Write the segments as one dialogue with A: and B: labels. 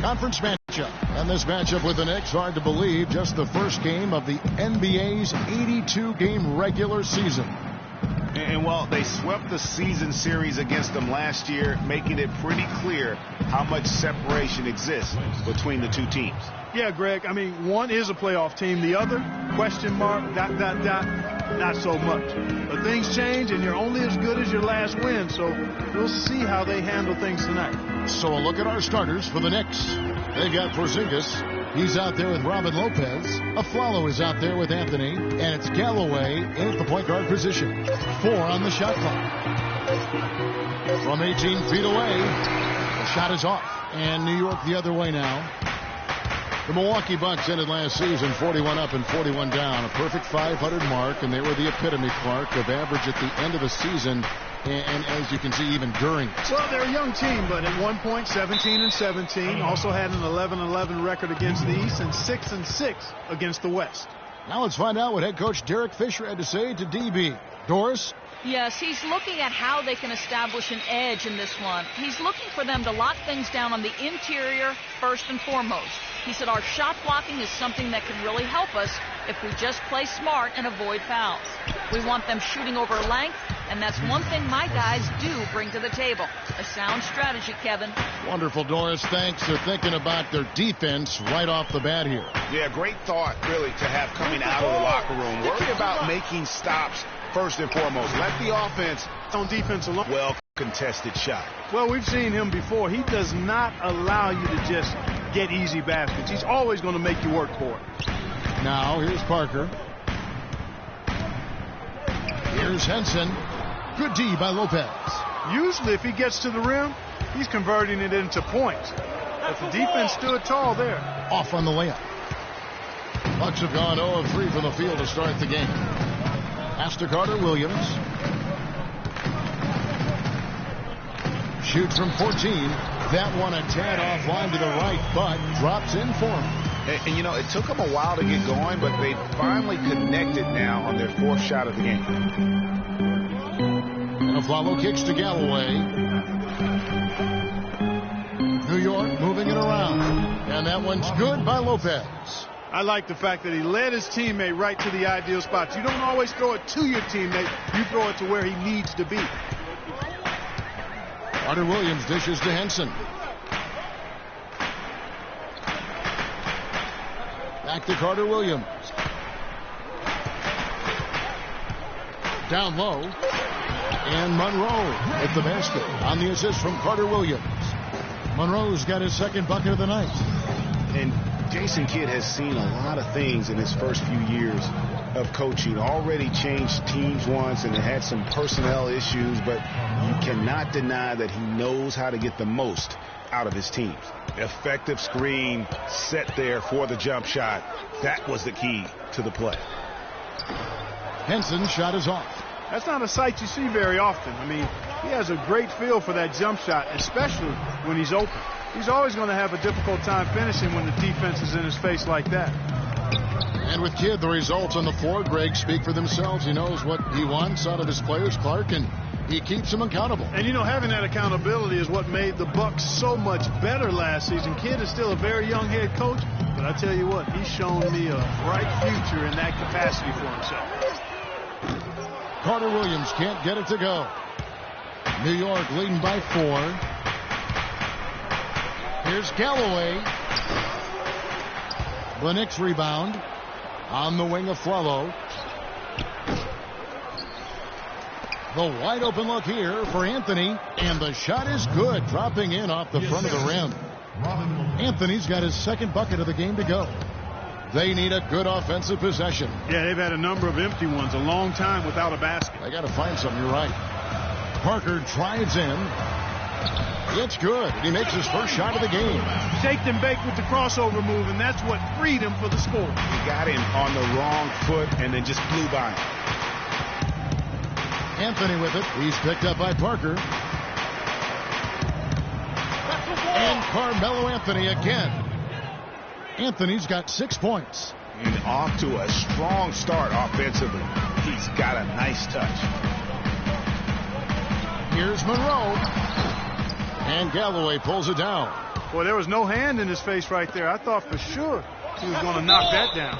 A: Conference matchup. And this matchup with the Knicks, hard to believe, just the first game of the NBA's 82-game regular season.
B: And well, they swept the season series against them last year, making it pretty clear how much separation exists between the two teams.
C: Yeah, Greg, I mean, one is a playoff team. The other, question mark, ... not so much. But things change, and you're only as good as your last win, so we'll see how they handle things tonight.
A: So a look at our starters for the Knicks. They've got Porzingis. He's out there with Robin Lopez. Aflalo is out there with Anthony. And it's Galloway in at the point guard position. 4 on the shot clock. From 18 feet away, the shot is off. And New York the other way now. The Milwaukee Bucks ended last season 41 up and 41 down. A perfect 500 mark, and they were the epitome, Clark, of average at the end of the season. And as you can see, even during.
C: Well, they're a young team, but at one point, 17-17. Also had an 11-11 record against the East and 6-6 against the West.
A: Now let's find out what head coach Derek Fisher had to say to DB. Doris?
D: Yes, he's looking at how they can establish an edge in this one. He's looking for them to lock things down on the interior first and foremost. He said our shot blocking is something that can really help us if we just play smart and avoid fouls. We want them shooting over length, and that's one thing my guys do bring to the table. A sound strategy, Kevin.
A: Wonderful, Doris. Thanks. They're thinking about their defense right off the bat here.
B: Yeah, great thought, really, to have coming out of the locker room. Worry about making stops first and foremost. Let the offense
C: on defense alone.
B: Well contested shot.
C: Well, we've seen him before. He does not allow you to just get easy baskets. He's always going to make you work for it.
A: Now, here's Parker. Here's Henson. Good D by Lopez.
C: Usually, if he gets to the rim, he's converting it into points. But the defense stood tall there.
A: Off on the layup. Bucks have gone 0 of 3 from the field to start the game. Pass to Carter Williams. Shoots from 14. That one a tad offline to the right, but drops in for him.
B: And you know, it took them a while to get going, but they finally connected now on their 4th shot of the game.
A: And Aflalo kicks to Galloway. New York moving it around. And that one's good by Lopez.
C: I like the fact that he led his teammate right to the ideal spot. You don't always throw it to your teammate. You throw it to where he needs to be.
A: Carter Williams dishes to Henson. Back to Carter Williams. Down low. And Monroe at the basket on the assist from Carter Williams. Monroe's got his 2nd bucket of the night.
B: And Jason Kidd has seen a lot of things in his first few years of coaching. Already changed teams once and had some personnel issues, but you cannot deny that he knows how to get the most out of his teams. Effective screen set there for the jump shot. That was the key to the play.
A: Henson's shot is off.
C: That's not a sight you see very often. I mean, he has a great feel for that jump shot, especially when he's open. He's always going to have a difficult time finishing when the defense is in his face like that.
A: And with Kidd, the results on the floor, Greg, speak for themselves. He knows what he wants out of his players, Clark, and he keeps them accountable.
C: And, you know, having that accountability is what made the Bucks so much better last season. Kidd is still a very young head coach, but I tell you what, he's shown me a bright future in that capacity for himself.
A: Carter Williams can't get it to go. New York leading by 4. Here's Galloway. The Knicks rebound. On the wing of Aflalo. The wide open look here for Anthony. And the shot is good. Dropping in off the front of the rim. Anthony's got his 2nd bucket of the game to go. They need a good offensive possession.
C: Yeah, they've had a number of empty ones. A long time without a basket.
A: They got to find something. You're right. Parker drives in. It's good. He makes his first shot of the game.
C: Shaked and baked with the crossover move, and that's what freed him for the score.
B: He got him on the wrong foot and then just flew by him.
A: Anthony with it. He's picked up by Parker. And Carmelo Anthony again. Anthony's got 6 points.
B: And off to a strong start offensively. He's got a nice touch.
A: Here's Monroe. And Galloway pulls it down.
C: Boy, there was no hand in his face right there. I thought for sure he was going to knock that down.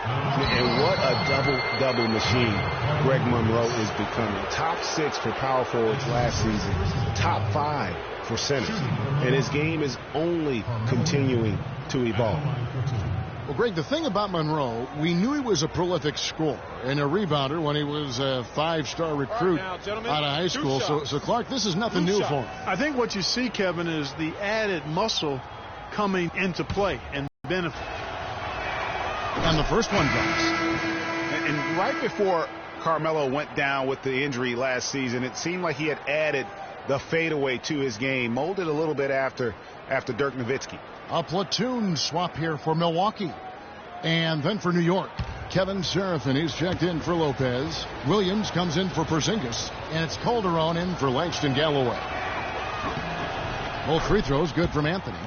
B: And what a double-double machine Greg Monroe is becoming. Top 6 for power forwards last season. Top 5 for centers. And his game is only continuing to evolve.
A: Well, Greg, the thing about Monroe, we knew he was a prolific scorer and a rebounder when he was a 5-star recruit out of high school. So, Clark, this is nothing new for him.
C: I think what you see, Kevin, is the added muscle coming into play and benefit.
A: And the first one goes.
B: And right before Carmelo went down with the injury last season, it seemed like he had added the fadeaway to his game, molded a little bit after Dirk Nowitzki.
A: A platoon swap here for Milwaukee. And then for New York, Kevin Serafin, he's checked in for Lopez. Williams comes in for Porzingis. And it's Calderon in for Langston Galloway. Both free throws good from Anthony.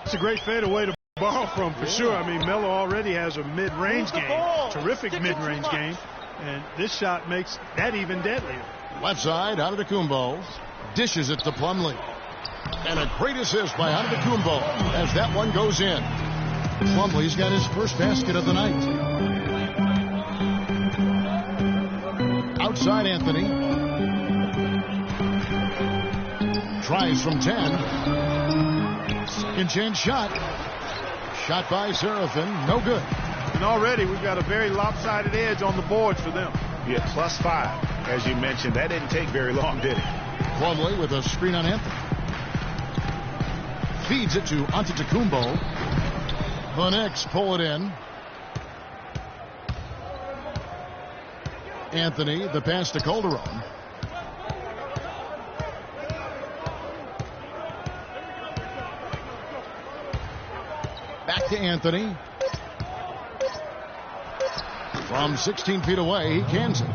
C: It's a great fadeaway to borrow from for sure. I mean, Melo already has a mid-range game, terrific mid-range game. And this shot makes that even deadlier.
A: Left side, Antetokounmpo dishes it to Plumlee. And a great assist by Antetokounmpo as that one goes in. Plumlee's got his first basket of the night. Outside Anthony. Tries from 10. Second chance shot. Shot by Serafin. No good.
C: And already we've got a very lopsided edge on the boards for them.
B: Yeah, +5. As you mentioned, that didn't take very long, did it?
A: Plumlee with a screen on Anthony. Feeds it to Antetokounmpo. The Knicks pull it in. Anthony, the pass to Calderon. Back to Anthony. From 16 feet away, he cans it.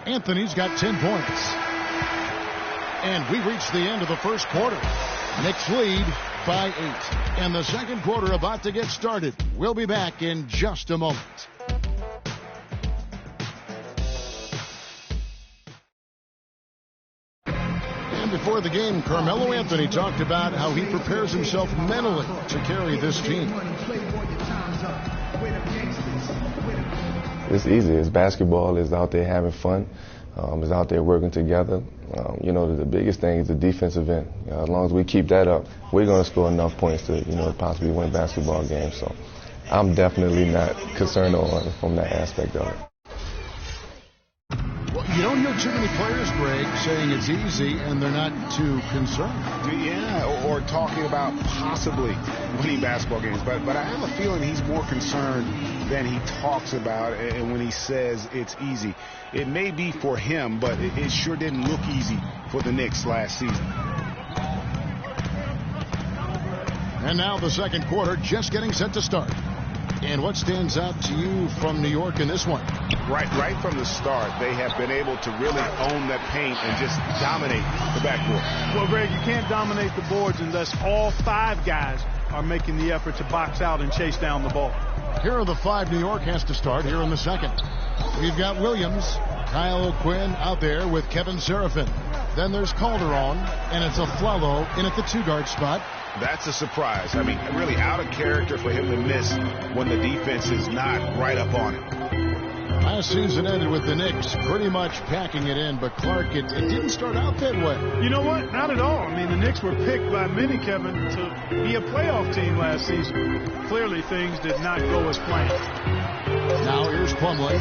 A: Anthony's got 10 points. And we reach the end of the first quarter. Knicks lead by 8. And the second quarter about to get started. We'll be back in just a moment. And before the game, Carmelo Anthony talked about how he prepares himself mentally to carry this team.
E: It's easy. It's basketball. It's out there having fun. It's out there working together. You know, the biggest thing is the defensive end. As long as we keep that up, we're going to score enough points to, possibly win basketball games. So I'm definitely not concerned from that aspect of it.
A: Well, you don't hear too many players, Greg, saying it's easy and they're not too concerned.
B: Yeah, or talking about possibly winning basketball games. But I have a feeling he's more concerned than he talks about and when he says it's easy. It may be for him, but it sure didn't look easy for the Knicks last season.
A: And now the second quarter just getting set to start. And what stands out to you from New York in this one?
B: Right from the start, they have been able to really own that paint and just dominate the backboard.
C: Well, Greg, you can't dominate the boards unless all 5 guys are making the effort to box out and chase down the ball.
A: Here are the 5 New York has to start here in the second. We've got Williams, Kyle Quinn out there with Kevin Serafin. Then there's Calderon, and it's a Flalo in at the 2-guard spot.
B: That's a surprise. I mean, really out of character for him to miss when the defense is not right up on him.
A: Last season ended with the Knicks pretty much packing it in, but Clark, it didn't start out that way.
C: You know what? Not at all. I mean, the Knicks were picked by many, Kevin, to be a playoff team last season. Clearly, things did not go as planned.
A: Now here's Plumlee.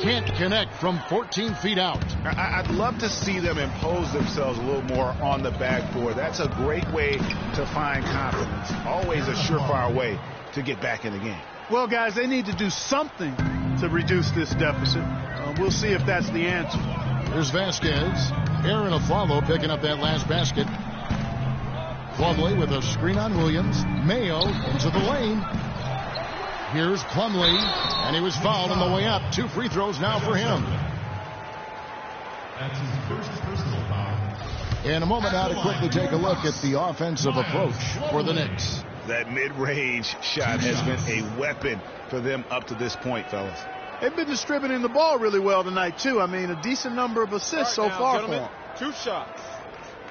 A: Can't connect from 14 feet out.
B: I'd love to see them impose themselves a little more on the backboard. That's a great way to find confidence. Always a surefire way to get back in the game.
C: Well, guys, they need to do something to reduce this deficit. We'll see if that's the answer.
A: Here's Vasquez. Aaron Aflalo picking up that last basket. Plumlee with a screen on Williams. Mayo into the lane. Here's Plumlee, and he was fouled on the way up. 2 free throws now for him.
F: That's his first personal foul.
A: In a moment now to quickly take a look at the offensive approach for the Knicks.
B: That mid-range shot has been a weapon for them up to this point, fellas.
C: They've been distributing the ball really well tonight, too. I mean, a decent number of assists so far for them.
G: 2 shots.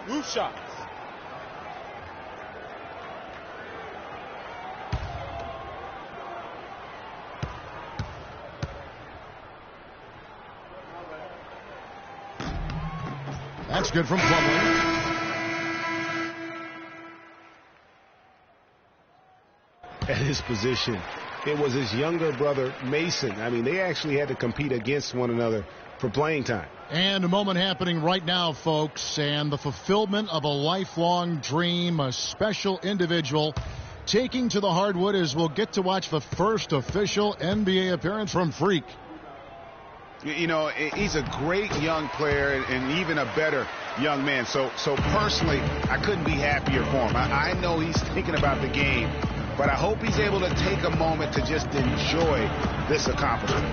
G: Roof shots.
A: That's good from Plumlee.
B: At his position, it was his younger brother, Mason. I mean, they actually had to compete against one another for playing time.
A: And a moment happening right now, folks, and the fulfillment of a lifelong dream, a special individual taking to the hardwood as we'll get to watch the first official NBA appearance from Freak.
B: You know, he's a great young player and even a better young man. So personally, I couldn't be happier for him. I know he's thinking about the game, but I hope he's able to take a moment to just enjoy this accomplishment.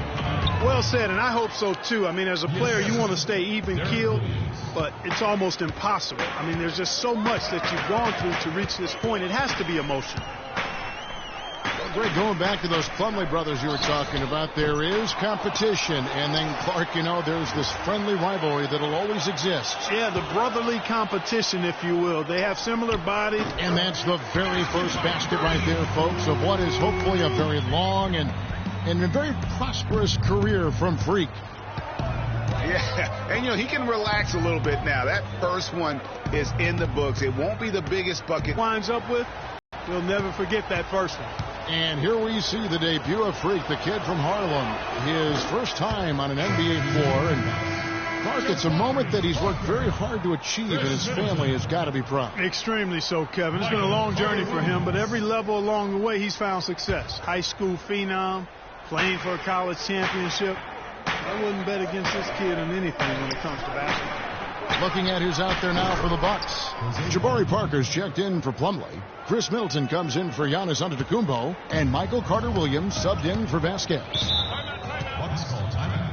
C: Well said, and I hope so, too. I mean, as a player, you want to stay even-keeled, but it's almost impossible. I mean, there's just so much that you've gone through to reach this point. It has to be emotional.
A: Well, Greg, going back to those Plumlee brothers you were talking about, there is competition. And then, Clark, you know, there's this friendly rivalry that'll always exist.
C: Yeah, the brotherly competition, if you will. They have similar bodies.
A: And that's the very first basket right there, folks, of what is hopefully a very long and a very prosperous career from Freak.
B: Yeah, and, you know, he can relax a little bit now. That first one is in the books. It won't be the biggest bucket.
C: Winds up with, you'll never forget that first one.
A: And here we see the debut of Freak, the kid from Harlem. His first time on an NBA floor. And, Clark, it's a moment that he's worked very hard to achieve, and his family has got to be proud.
C: Extremely so, Kevin. It's been a long journey for him, but every level along the way, he's found success. High school phenom, playing for a college championship. I wouldn't bet against this kid on anything when it comes to basketball.
A: Looking at who's out there now for the Bucks. Jabari Parker's checked in for Plumlee. Chris Middleton comes in for Giannis Antetokounmpo. And Michael Carter-Williams subbed in for Vasquez.
F: Bucks call timeout.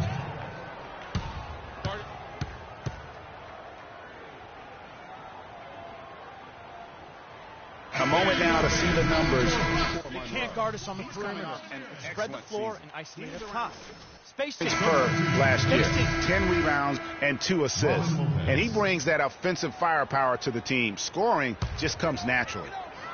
B: A moment now to see the numbers.
G: They can't guard us on the perimeter and spread the floor and isolate us top. Spacing.
B: Pittsburgh last year, 10 rebounds and 2 assists. And he brings that offensive firepower to the team. Scoring just comes naturally.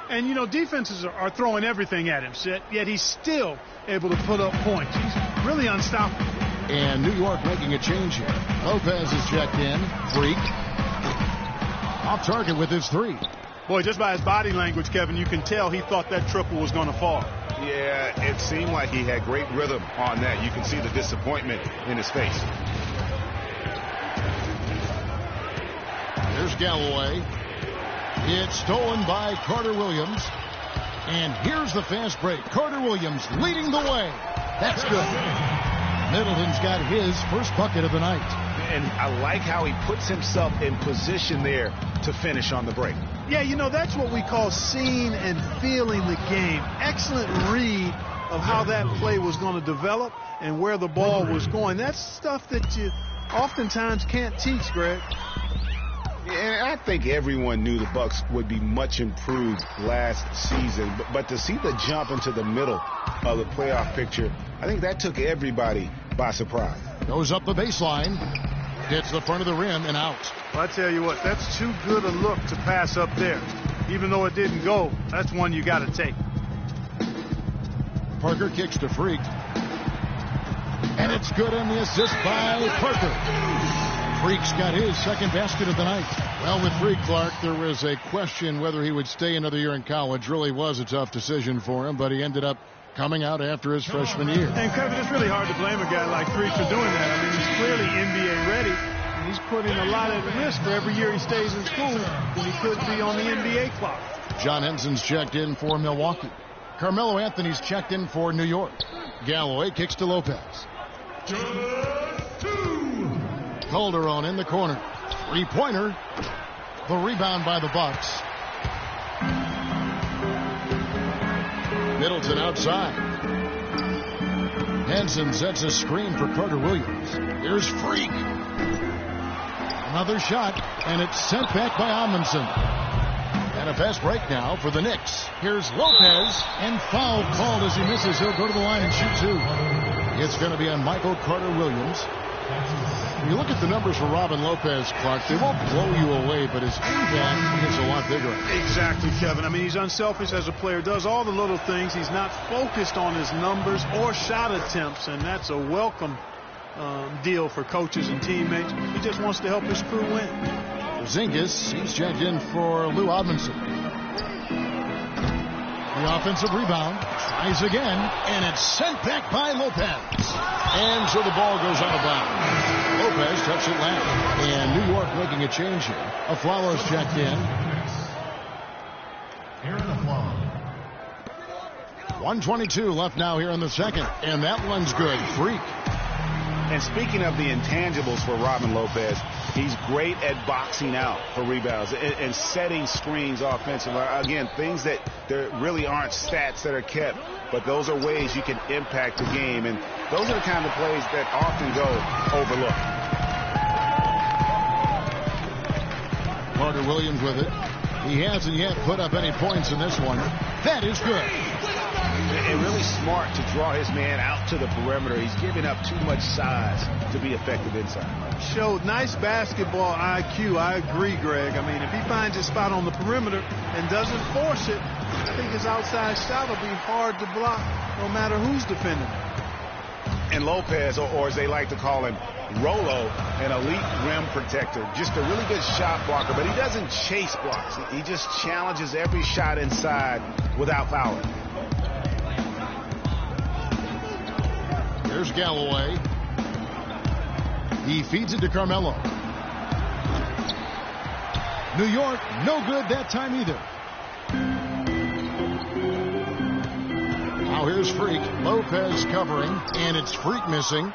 C: And, you know, defenses are throwing everything at him, yet he's still able to put up points. He's really unstoppable.
A: And New York making a change here. Lopez is checked in. Freak. Off target with his 3.
C: Boy, just by his body language, Kevin, you can tell he thought that triple was going to fall.
B: Yeah, it seemed like he had great rhythm on that. You can see the disappointment in his face.
A: There's Galloway. It's stolen by Carter-Williams. And here's the fast break. Carter-Williams leading the way. That's good. Middleton's got his first bucket of the night.
B: And I like how he puts himself in position there to finish on the break.
C: Yeah, you know, that's what we call seeing and feeling the game. Excellent read of how that play was going to develop and where the ball was going. That's stuff that you oftentimes can't teach, Greg.
B: And I think everyone knew the Bucks would be much improved last season. But to see the jump into the middle of the playoff picture, I think that took everybody by surprise.
A: Goes up the baseline. Hits the front of the rim and out.
C: Well, I tell you what, that's too good a look to pass up there. Even though it didn't go, that's one you got to take.
A: Parker kicks to Freak. And it's good on the assist by Parker. Freak's got his second basket of the night. Well, with Freak, Clark, there was a question whether he would stay another year in college. Really was a tough decision for him, but he ended up coming out after his freshman year.
C: And, Kevin, it's really hard to blame a guy like Freak for doing that. I mean, he's clearly NBA ready, and he's putting a lot at risk for every year he stays in school when he could be on the NBA clock.
A: John Henson's checked in for Milwaukee. Carmelo Anthony's checked in for New York. Galloway kicks to Lopez. Calderon in the corner. Three-pointer. The rebound by the Bucks. Middleton outside. Henson sets a screen for Carter-Williams. Here's Freak. Another shot, and it's sent back by Amundsen. And a fast break now for the Knicks. Here's Lopez, and foul called as he misses. He'll go to the line and shoot 2. It's going to be on Michael Carter-Williams. When you look at the numbers for Robin Lopez, Clark, they won't blow you away, but his impact is a lot bigger.
C: Exactly, Kevin. I mean, he's unselfish as a player, does all the little things. He's not focused on his numbers or shot attempts, and that's a welcome deal for coaches and teammates. He just wants to help his crew win.
A: Porzingis, he's checked in for Lou Odmanson. The offensive rebound, tries again, and it's sent back by Lopez. And so the ball goes out of bounds. Lopez touched it left. And New York making a change here. Aflalo's checked in.
F: Here in the flow.
A: 1:22 left now here in the second. And that one's good. Freak.
B: And speaking of the intangibles for Robin Lopez, he's great at boxing out for rebounds and setting screens offensively. Again, things that there really aren't stats that are kept, but those are ways you can impact the game. And those are the kind of plays that often go overlooked.
A: Carter Williams with it. He hasn't yet put up any points in this one. That is good.
B: And really smart to draw his man out to the perimeter. He's giving up too much size to be effective inside.
C: Showed nice basketball IQ. I agree, Greg. I mean, if he finds his spot on the perimeter and doesn't force it, I think his outside shot will be hard to block no matter who's defending him.
B: And Lopez, or as they like to call him, Rolo, an elite rim protector. Just a really good shot blocker, but he doesn't chase blocks. He just challenges every shot inside without fouling.
A: Here's Galloway. He feeds it to Carmelo. New York, no good that time either. Now here's Freak. Lopez covering, and it's Freak missing.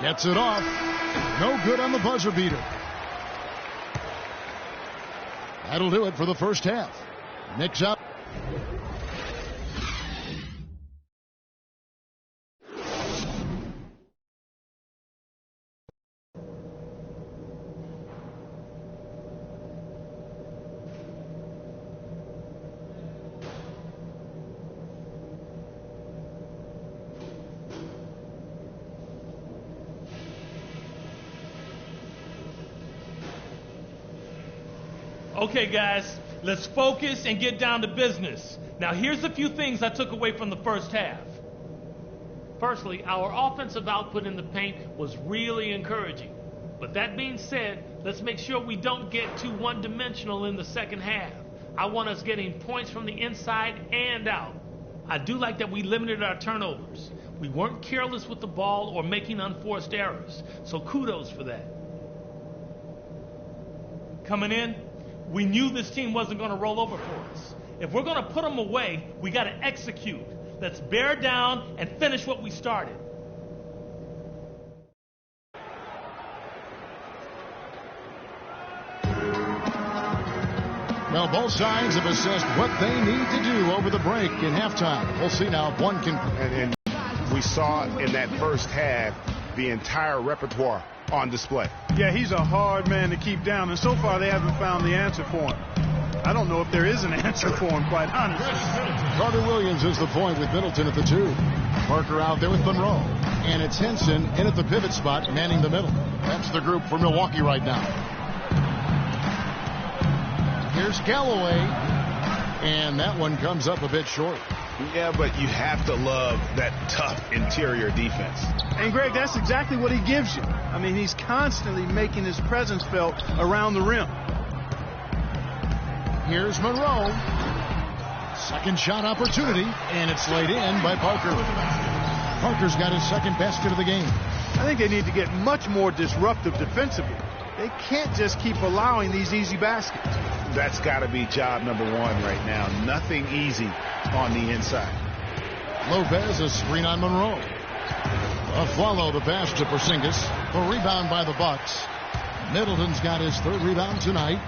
A: Gets it off. No good on the buzzer beater. That'll do it for the first half. Knicks up.
H: Okay, guys, let's focus and get down to business. Now, here's a few things I took away from the first half. Firstly, our offensive output in the paint was really encouraging. But that being said, let's make sure we don't get too one-dimensional in the second half. I want us getting points from the inside and out. I do like that we limited our turnovers. We weren't careless with the ball or making unforced errors, so kudos for that. Coming in, we knew this team wasn't going to roll over for us. If we're going to put them away, we got to execute. Let's bear down and finish what we started.
A: Well, both sides have assessed what they need to do over the break in halftime. We'll see now if one can.
B: And we saw in that first half the entire repertoire on display.
C: Yeah, he's a hard man to keep down, and so far they haven't found the answer for him. I don't know if there is an answer for him, quite honestly.
A: Carter Williams is the point with Middleton at the 2. Parker out there with Monroe. And it's Henson in at the pivot spot, manning the middle. That's the group for Milwaukee right now. Here's Galloway. And that one comes up a bit short.
B: Yeah, but you have to love that tough interior defense.
C: And, Greg, that's exactly what he gives you. I mean, he's constantly making his presence felt around the rim.
A: Here's Monroe. Second shot opportunity, and it's laid in by Parker. Parker's got his second basket of the game.
C: I think they need to get much more disruptive defensively. They can't just keep allowing these easy baskets.
B: That's got to be job number one right now. Nothing easy on the inside.
A: Lopez, a screen on Monroe. Aflalo the pass to Porzingis. The rebound by the Bucks. Middleton's got his third rebound tonight.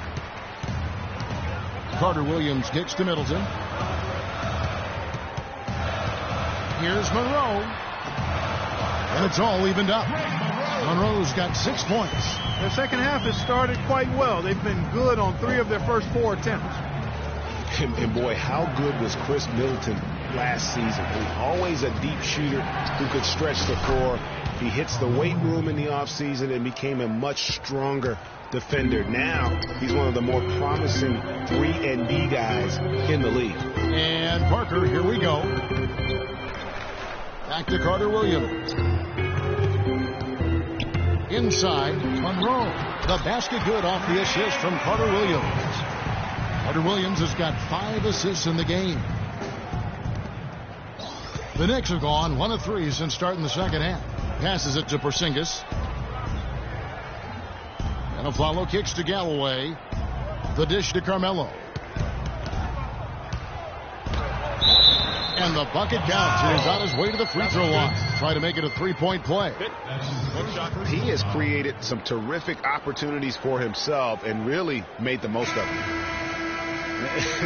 A: Carter Williams gets to Middleton. Here's Monroe. And it's all evened up. Monroe's got 6 points.
C: Their second half has started quite well. They've been good on 3 of their first 4 attempts.
B: And boy, how good was Chris Middleton last season? Always a deep shooter who could stretch the floor. He hits the weight room in the offseason and became a much stronger defender. Now he's one of the more promising 3-and-D guys in the league.
A: And Parker, here we go. Back to Carter Williams. Inside, Monroe. The basket good off the assist from Carter Williams. Carter Williams has got 5 assists in the game. The Knicks have gone 1 of 3 since starting the second half. Passes it to Porzingis. And a follow kicks to Galloway. The dish to Carmelo. And the bucket counts. He's on his way to the free throw line. Try to make it a 3-point play.
B: He has created some terrific opportunities for himself and really made the most of them.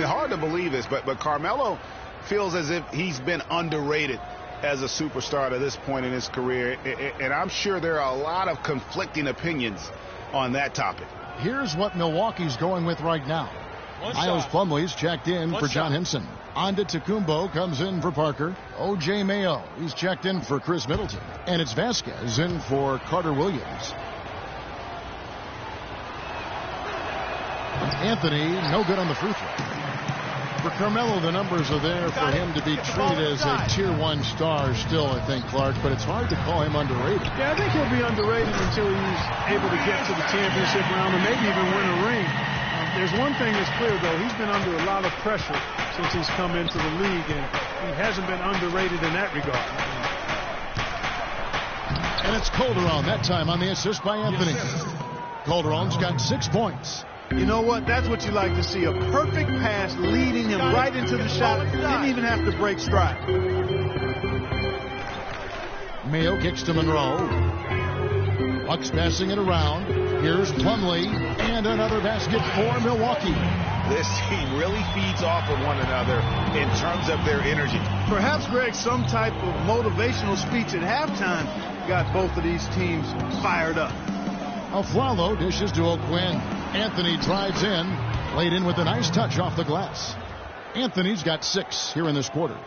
B: Hard to believe this, but Carmelo feels as if he's been underrated as a superstar to this point in his career. And I'm sure there are a lot of conflicting opinions on that topic.
A: Here's what Milwaukee's going with right now. Miles Plumlee's checked in for John Henson. Antetokounmpo comes in for Parker. O.J. Mayo, he's checked in for Chris Middleton. And it's Vasquez in for Carter Williams. Anthony, no good on the free throw. For Carmelo, the numbers are there for him to be treated as a Tier 1 star still, I think, Clark, but it's hard to call him underrated.
C: Yeah, I think he'll be underrated until he's able to get to the championship round or maybe even win a ring. There's one thing that's clear, though. He's been under a lot of pressure since he's come into the league, and he hasn't been underrated in that regard.
A: And it's Calderon, that time on the assist by Anthony. Calderon's got 6 points.
C: You know what? That's what you like to see. A perfect pass leading him right into the shot. Didn't even have to break stride.
A: Mayo kicks to Monroe. Bucks passing it around. Here's Plumlee and another basket for Milwaukee.
B: This team really feeds off of one another in terms of their energy.
C: Perhaps, Greg, some type of motivational speech at halftime got both of these teams fired up.
A: Aflalo dishes to O'Quinn. Anthony drives in, laid in with a nice touch off the glass. Anthony's got 6 here in this quarter.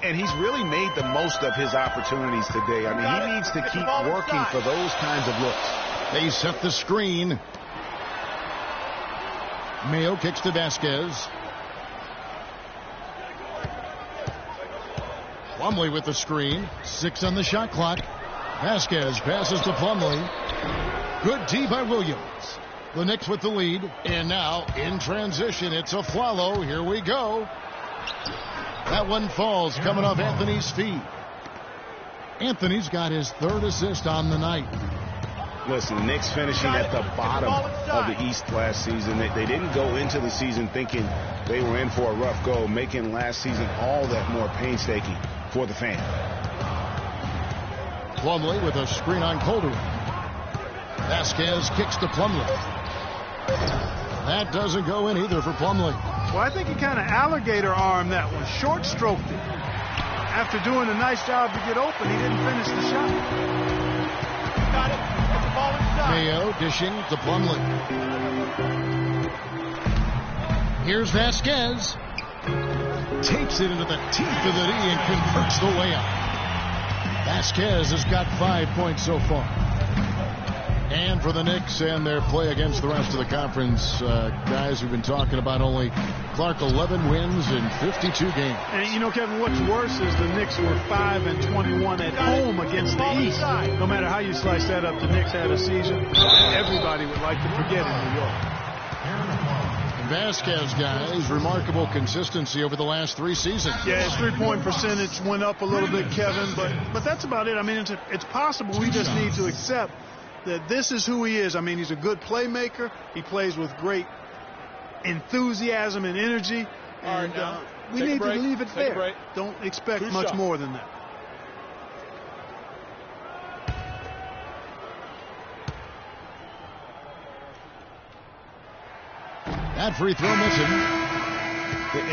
B: And he's really made the most of his opportunities today. I mean, he needs to keep working for those kinds of looks.
A: They set the screen. Mayo kicks to Vasquez. Plumlee with the screen. 6 on the shot clock. Vasquez passes to Plumlee. Good D by Williams. The Knicks with the lead. And now in transition, it's Aflalo. Here we go. That one falls coming off Anthony's feet. Anthony's got his 3rd assist on the night.
B: Listen, Knicks finishing at the bottom of the East last season. They didn't go into the season thinking they were in for a rough go, making last season all that more painstaking for the fan.
A: Plumlee with a screen on Calderon. Vasquez kicks to Plumlee. That doesn't go in either for Plumlee.
C: Well, I think he kind of alligator armed that one, short stroked it. After doing a nice job to get open, he didn't finish the shot.
G: Got it. It's the ball inside.
A: Mayo dishing to Plumlee. Here's Vasquez. Takes it into the teeth of the knee and converts the layup. Vasquez has got 5 points so far. And for the Knicks and their play against the rest of the conference, guys, we've been talking about only Clark 11 wins in 52 games.
C: And you know, Kevin, what's worse is the Knicks were 5-21 at home against the East. No matter how you slice that up, the Knicks had a season that everybody would like to forget in New York.
A: Vasquez, guys, remarkable consistency over the last 3 seasons.
C: Yeah, his three-point percentage went up a little bit, Kevin, but that's about it. I mean, it's possible. We just need to accept that this is who he is. I mean, he's a good playmaker. He plays with great enthusiasm and energy. And we need to leave it there. Don't expect much more than that.
A: That free throw missing.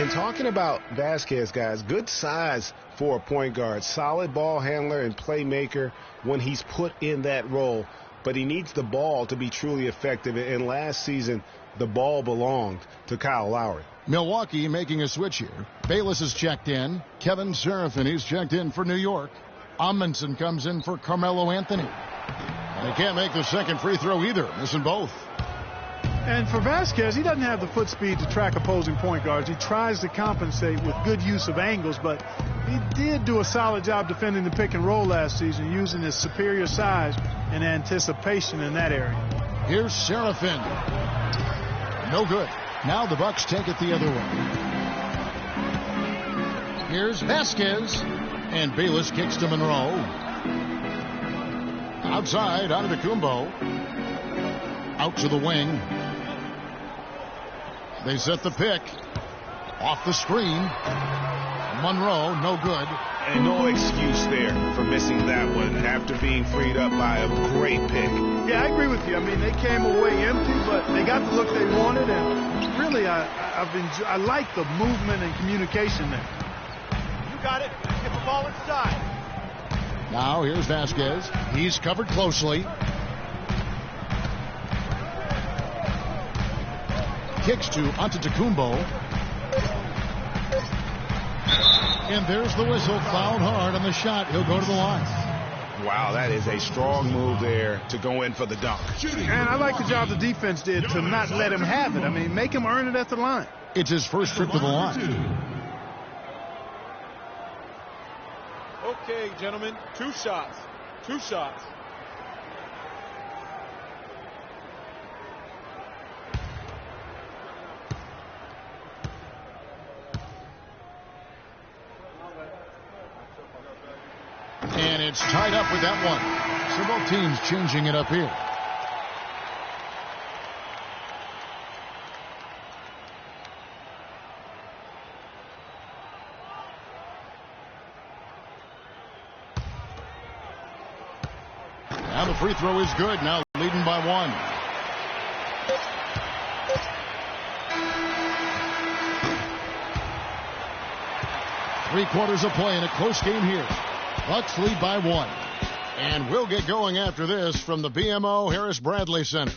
B: And talking about Vasquez, guys, good size for a point guard. Solid ball handler and playmaker when he's put in that role. But he needs the ball to be truly effective. And last season, the ball belonged to Kyle Lowry.
A: Milwaukee making a switch here. Bayless is checked in. Kevin Serafin, he's checked in for New York. Amundsen comes in for Carmelo Anthony. And he can't make the second free throw either, missing both.
C: And for Vasquez, he doesn't have the foot speed to track opposing point guards. He tries to compensate with good use of angles, but he did do a solid job defending the pick and roll last season, using his superior size and anticipation in that area.
A: Here's Serafin. No good. Now the Bucks take it the other way. Here's Vasquez. And Bayless kicks to Monroe. Outside, out of Kumbo. Out to the wing. They set the pick. Off the screen. Monroe, no good.
B: And no excuse there for missing that one after being freed up by a great pick.
C: Yeah, I agree with you. I mean, they came away empty, but they got the look they wanted, and really, I like the movement and communication there.
G: You got it. Get the ball inside.
A: Now here's Vasquez. He's covered closely. Kicks to Antetokounmpo. And there's the whistle. Fouled hard on the shot. He'll go to the line.
B: Wow, that is a strong move there to go in for the dunk.
C: And I like the job the defense did to not let him have it. I mean, make him earn it at the line.
A: It's his first trip to the line.
G: Okay, gentlemen, 2 shots. 2 shots.
A: And it's tied up with that one. So both teams changing it up here. Now the free throw is good. Now leading by 1. Three-quarters of play in a close game here. Bucks lead by 1. And we'll get going after this from the BMO Harris Bradley Center.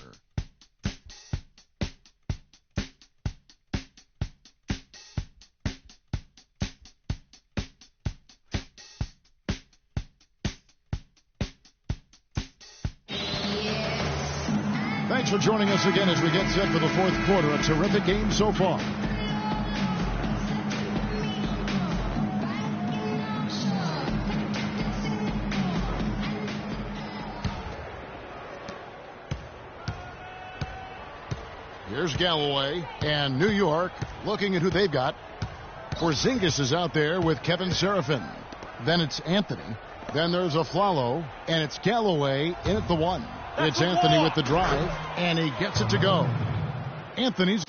A: Thanks for joining us again as we get set for the fourth quarter. A terrific game so far. Here's Galloway and New York looking at who they've got. Porzingis is out there with Kevin Serafin. Then it's Anthony. Then there's Aflalo, and it's Galloway in at the 1. It's Anthony with the drive, and he gets it to go. Anthony's